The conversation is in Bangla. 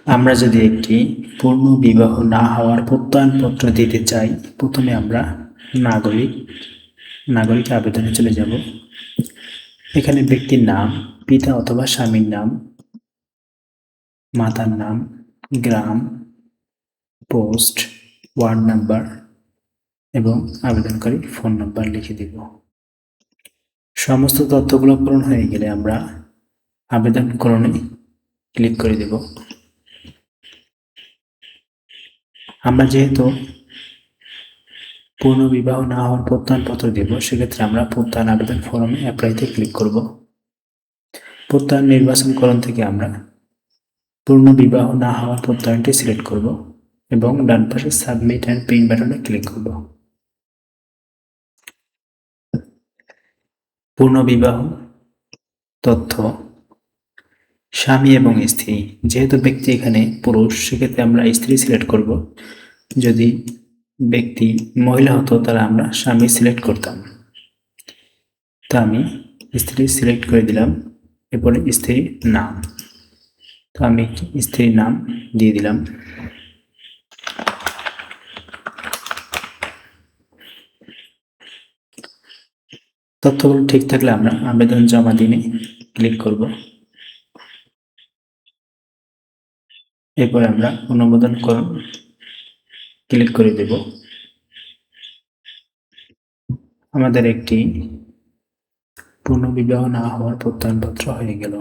আমরা যদি একটি পূর্ণ বিবাহ না হওয়ার প্রত্যয়নপত্র দিতে চাই, প্রথমে আমরা নাগরিক আবেদনে চলে যাব। এখানে ব্যক্তির নাম, পিতা অথবা স্বামীর নাম, মাতার নাম, গ্রাম, পোস্ট, ওয়ার্ড নাম্বার এবং আবেদনকারী ফোন নাম্বার লিখে দিব। সমস্ত তথ্যগুলো পূরণ হয়ে গেলে আমরা আবেদনকরণে ক্লিক করে দেব। আমরা যেহেতু পূর্ণ বিবাহ না হওয়ার প্রত্যয়নপত্র দেব, সেক্ষেত্রে আমরা প্রত্যয়ন আবেদন ফর্মে অ্যাপ্লাইতে ক্লিক করব। প্রত্যয়ন নির্বাচনকরণ থেকে আমরা পূর্ণ বিবাহ না হওয়ার প্রত্যয়নটি সিলেক্ট করব এবং ডান পাশে সাবমিট অ্যান্ড প্রিন্ট বাটনে ক্লিক করব। পূর্ণ বিবাহ তথ্য স্বামী এবং স্ত্রী, যেহেতু ব্যক্তি এখানে পুরুষ, সেক্ষেত্রে আমরা স্ত্রী সিলেক্ট করব। যদি ব্যক্তি মহিলা হতো তাহলে আমরা স্বামী সিলেক্ট করতাম। তা আমি স্ত্রী সিলেক্ট করে দিলাম। এরপরে স্ত্রীর নাম, তো আমি স্ত্রীর নাম দিয়ে দিলাম। তথ্যগুলো ঠিক থাকলে আমরা আবেদন জমা দিনে ক্লিক করব। এরপর আমরা অনুমোদনকরণ ক্লিক করে দেব। আমাদের একটি পুনর্বিবাহ না হওয়ার প্রত্যয়নপত্র হয়ে গেল।